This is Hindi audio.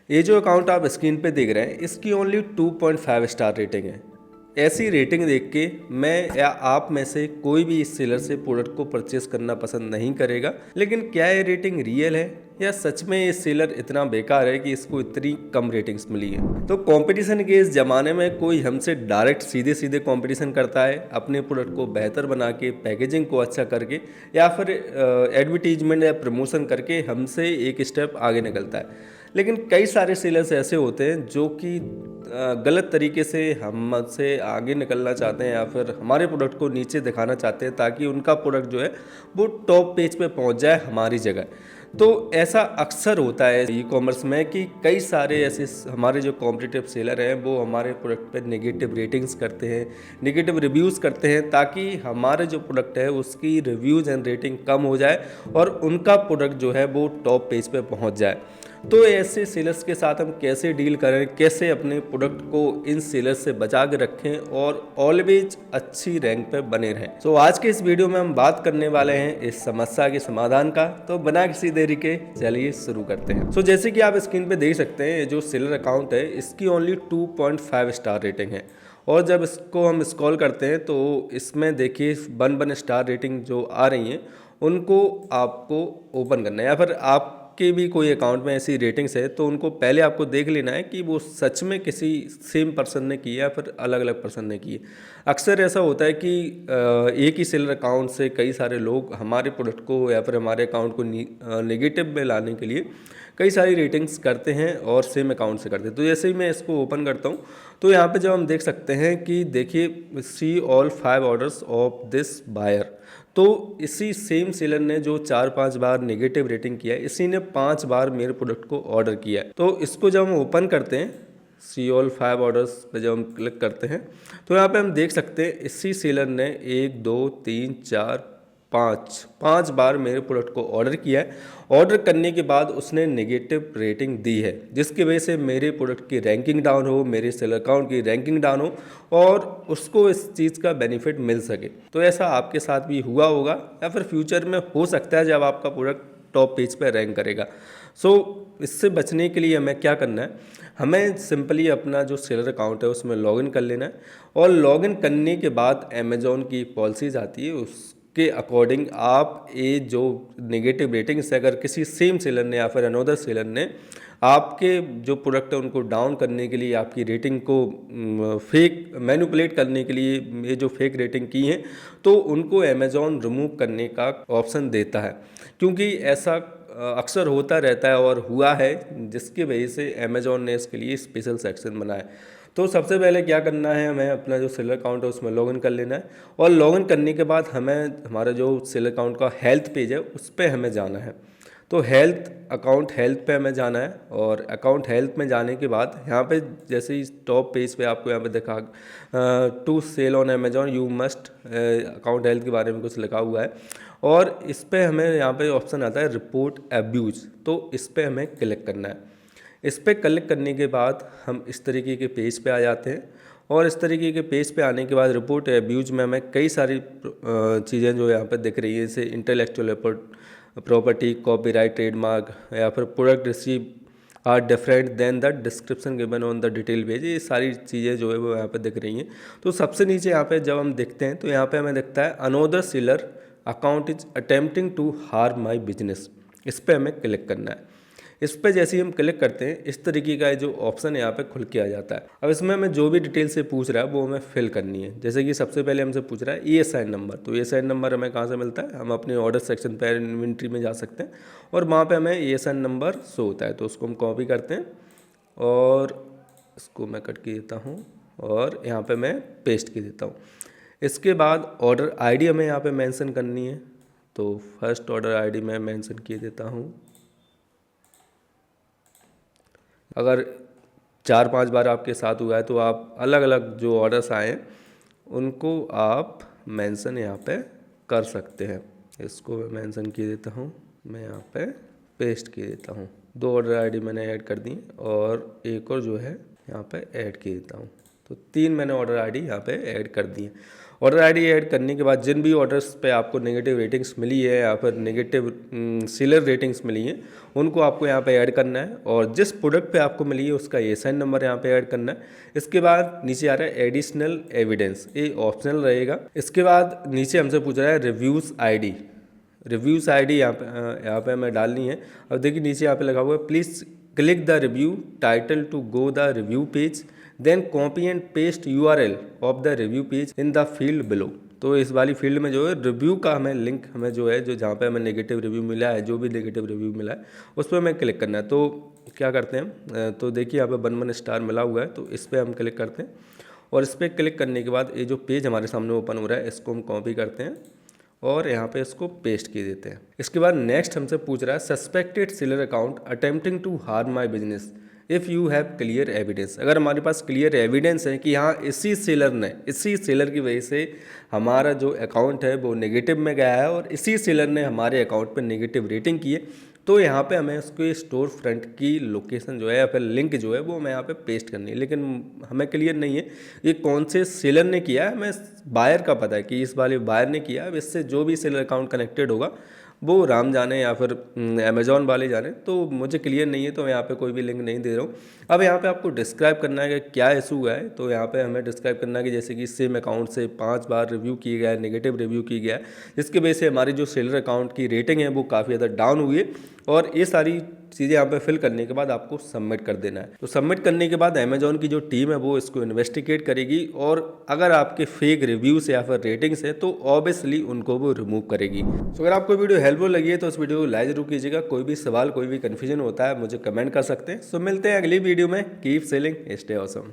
ये जो अकाउंट आप स्क्रीन पे देख रहे हैं इसकी ओनली 2.5 स्टार रेटिंग है। ऐसी रेटिंग देख के मैं या आप में से कोई भी इस सेलर से प्रोडक्ट को परचेस करना पसंद नहीं करेगा। लेकिन क्या ये रेटिंग रियल है या सच में ये सेलर इतना बेकार है कि इसको इतनी कम रेटिंग्स मिली है? तो कंपटीशन के इस ज़माने में कोई हमसे डायरेक्ट सीधे सीधे कंपटीशन करता है अपने प्रोडक्ट को बेहतर बना के, पैकेजिंग को अच्छा करके या फिर एडवर्टीजमेंट या प्रमोशन करके हमसे एक स्टेप आगे निकलता है। लेकिन कई सारे सेलर्स ऐसे होते हैं जो कि गलत तरीके से हमसे आगे निकलना चाहते हैं या फिर हमारे प्रोडक्ट को नीचे दिखाना चाहते हैं ताकि उनका प्रोडक्ट जो है वो टॉप पेज पे पहुंच जाए हमारी जगह। तो ऐसा अक्सर होता है ई कॉमर्स में कि कई सारे ऐसे हमारे जो कॉम्पिटिटिव सेलर हैं वो हमारे प्रोडक्ट पे नेगेटिव रेटिंग्स करते हैं, नेगेटिव रिव्यूज़ करते हैं ताकि हमारे जो प्रोडक्ट है उसकी रिव्यूज़ एंड रेटिंग कम हो जाए और उनका प्रोडक्ट जो है वो टॉप पेज पे पहुंच जाए। तो ऐसे सेलर्स के साथ हम कैसे डील करें, कैसे अपने प्रोडक्ट को इन सेलर्स से बचा के रखें और ऑलवेज अच्छी रैंक पे बने रहें। तो आज के इस वीडियो में हम बात करने वाले हैं इस समस्या के समाधान का। तो बिना किसी देरी के चलिए शुरू करते हैं। तो जैसे कि आप स्क्रीन पे देख सकते हैं, ये जो सेलर अकाउंट है इसकी ओनली 2.5 स्टार रेटिंग है और जब इसको हम स्क्रॉल करते हैं तो इसमें देखिए 1 स्टार रेटिंग जो आ रही हैं उनको आपको ओपन करना है या फिर आपके भी कोई अकाउंट में ऐसी रेटिंग्स है तो उनको पहले आपको देख लेना है कि वो सच में किसी सेम पर्सन ने की है या फिर अलग अलग पर्सन ने की है। अक्सर ऐसा होता है कि एक ही सेलर अकाउंट से कई सारे लोग हमारे प्रोडक्ट को या फिर हमारे अकाउंट को नेगेटिव में लाने के लिए कई सारी रेटिंग्स करते हैं और सेम अकाउंट से करते हैं। तो जैसे ही मैं इसको ओपन करता हूँ तो यहाँ पे जब हम देख सकते हैं कि देखिए see all 5 orders of this buyer, तो इसी सेम सेलर ने जो 4-5 बार नेगेटिव रेटिंग किया है इसी ने 5 बार मेरे प्रोडक्ट को ऑर्डर किया है। तो इसको जब हम ओपन करते हैं सी ऑल 5 ऑर्डर्स पे जब हम क्लिक करते हैं तो यहाँ पे हम देख सकते हैं इसी सेलर ने 1 2 3 4 5 बार मेरे प्रोडक्ट को ऑर्डर किया है। ऑर्डर करने के बाद उसने नेगेटिव रेटिंग दी है जिसकी वजह से मेरे प्रोडक्ट की रैंकिंग डाउन हो, मेरे सेलर अकाउंट की रैंकिंग डाउन हो और उसको इस चीज़ का बेनिफिट मिल सके। तो ऐसा आपके साथ भी हुआ होगा या फिर फ्यूचर में हो सकता है जब आपका प्रोडक्ट टॉप पेज पर रैंक करेगा। सो इससे बचने के लिए हमें क्या करना है, हमें सिंपली अपना जो सेलर अकाउंट है उसमें लॉगिन कर लेना है और लॉगिन करने के बाद अमेज़ॉन की पॉलिसीज़ आती है उसके अकॉर्डिंग आप ये जो नेगेटिव रेटिंग से अगर किसी सेम सेलर ने या फिर अनोदर सेलर ने आपके जो प्रोडक्ट है उनको डाउन करने के लिए आपकी रेटिंग को फेक मैनिपुलेट करने के लिए ये जो फेक रेटिंग की है तो उनको अमेज़ॉन रिमूव करने का ऑप्शन देता है, क्योंकि ऐसा अक्सर होता रहता है और हुआ है जिसकी वजह से अमेज़ॉन ने इसके लिए स्पेशल सेक्शन बनाया। तो सबसे पहले क्या करना है, हमें अपना जो सेलर अकाउंट है उसमें लॉगिन कर लेना है और लॉगिन करने के बाद हमें हमारा जो सेलर अकाउंट का हेल्थ पेज है उस पर हमें जाना है। तो हेल्थ पे हमें जाना है और अकाउंट हेल्थ में जाने के बाद यहाँ पे जैसे ही टॉप पेज पे आपको यहाँ पे देखा to sell on Amazon you must account health के बारे में कुछ लिखा हुआ है और इस पे हमें यहाँ पे ऑप्शन आता है रिपोर्ट अब्यूज़, तो इस पे हमें क्लिक करना है। इस पर क्लिक करने के बाद हम इस तरीके के पेज पे आ जाते हैं और इस तरीके के पेज पे आने के बाद रिपोर्ट अब्यूज़ में हमें कई सारी चीज़ें जो यहाँ पे दिख रही है जैसे इंटेलेक्चुअल प्रॉपर्टी, कॉपीराइट, ट्रेडमार्क या फिर product receive are different than the description given on the detail page, ये सारी चीज़ें जो है वो यहाँ पे दिख रही हैं। तो सबसे नीचे यहाँ पे जब हम देखते हैं तो यहाँ पे हमें दिखता है another seller account is attempting to harm my business, इस पर हमें क्लिक करना है। इस पर जैसे ही हम क्लिक करते हैं इस तरीके का जो ऑप्शन यहाँ पे खुल के आ जाता है। अब इसमें हमें जो भी डिटेल से पूछ रहा है वो हमें फिल करनी है। जैसे कि सबसे पहले हमसे पूछ रहा है ESN नंबर, तो ESN नंबर हमें कहाँ से मिलता है, हम अपने ऑर्डर सेक्शन पर इन्वेंट्री में जा सकते हैं और वहाँ पे हमें ESN नंबर शो होता है। तो उसको हम कॉपी करते हैं और इसको मैं कट के देता हूँ और यहाँ पर मैं पेस्ट कर देता हूँ। इसके बाद ऑर्डर ID हमें यहाँ पर मैंसन करनी है, तो फर्स्ट ऑर्डर ID मैं मैंसन किए देता हूँ। अगर 4-5 बार आपके साथ हुआ है तो आप अलग अलग जो ऑर्डर्स आए हैं उनको आप मेंशन यहाँ पे कर सकते हैं। इसको मैं मेंशन किए देता हूँ, मैं यहाँ पे पेस्ट किए देता हूँ। 2 ऑर्डर आईडी मैंने ऐड कर दी और एक और जो है यहाँ पे ऐड किए देता हूँ। तो 3 मैंने ऑर्डर आईडी यहाँ पे ऐड कर दी है ऑर्डर आईडी ऐड करने के बाद जिन भी ऑर्डर्स पे आपको नेगेटिव रेटिंग्स मिली है या फिर नेगेटिव सेलर रेटिंग्स मिली हैं उनको आपको यहाँ पे ऐड करना है, और जिस प्रोडक्ट पे आपको मिली है उसका एएसआईएन नंबर यहाँ पे ऐड करना है। इसके बाद नीचे आ रहा है एडिशनल एविडेंस, ये ऑप्शनल रहेगा। इसके बाद नीचे हमसे पूछ रहा है रिव्यूज़ आईडी, रिव्यूज़ आईडी यहाँ पे हमें डालनी है। अब देखिए नीचे यहाँ पे लगा हुआ है please click the review title to go the review page, then copy and paste URL of the review page in the field below. तो इस वाली फील्ड में जो है रिव्यू का हमें लिंक हमें जो है जो जहाँ पे हमें नेगेटिव रिव्यू मिला है, जो भी नेगेटिव रिव्यू मिला है उस पर हमें क्लिक करना है। तो क्या करते हैं, तो देखिए यहाँ पे 1 स्टार मिला हुआ है, तो इस पर हम क्लिक करते हैं और इस पर क्लिक करने के बाद ये जो पेज हमारे सामने ओपन हो रहा है इसको हम कॉपी करते हैं और यहाँ पे इसको पेस्ट किए देते हैं। इसके बाद नेक्स्ट हमसे पूछ रहा है suspected seller account attempting to harm my business if you have clear evidence. अगर हमारे पास क्लियर एविडेंस है कि हाँ इसी सेलर की वजह से हमारा जो अकाउंट है वो नेगेटिव में गया है और इसी सेलर ने हमारे अकाउंट पे नेगेटिव रेटिंग की है, तो यहाँ पे हमें उसके स्टोर फ्रंट की लोकेशन जो है या फिर लिंक जो है वो हमें यहाँ पे पेस्ट करनी है। लेकिन हमें क्लियर नहीं है ये कौन से सेलर ने किया है, हमें बायर का पता है कि इस वाले बायर ने किया है। अब इससे जो भी सेलर अकाउंट कनेक्टेड होगा वो राम जाने या फिर अमेजॉन वाले जाने, तो मुझे क्लियर नहीं है तो मैं यहाँ पे कोई भी लिंक नहीं दे रहा हूँ। अब यहाँ पे आपको डिस्क्राइब करना है कि क्या इशू है, तो यहाँ पे हमें डिस्क्राइब करना है कि जैसे कि सेम अकाउंट से 5 बार रिव्यू किया गया है, नेगेटिव रिव्यू किया गया है, जिसकी वजह से हमारी जो सेलर अकाउंट की रेटिंग है वो काफ़ी ज़्यादा डाउन हुई है। और ये सारी चीज़ें यहाँ पे फिल करने के बाद आपको सबमिट कर देना है। तो सबमिट करने के बाद अमेजॉन की जो टीम है वो इसको इन्वेस्टिगेट करेगी और अगर आपके फेक रिव्यूज़ या फिर रेटिंग्स है तो ऑब्वियसली उनको वो रिमूव करेगी। तो अगर आपको वीडियो हेल्पफुल लगी है तो इस वीडियो को लाइक जरूर कीजिएगा। कोई भी सवाल कोई भी कन्फ्यूजन होता है मुझे कमेंट कर सकते हैं। सो मिलते हैं अगली वीडियो में। Keep selling, stay awesome.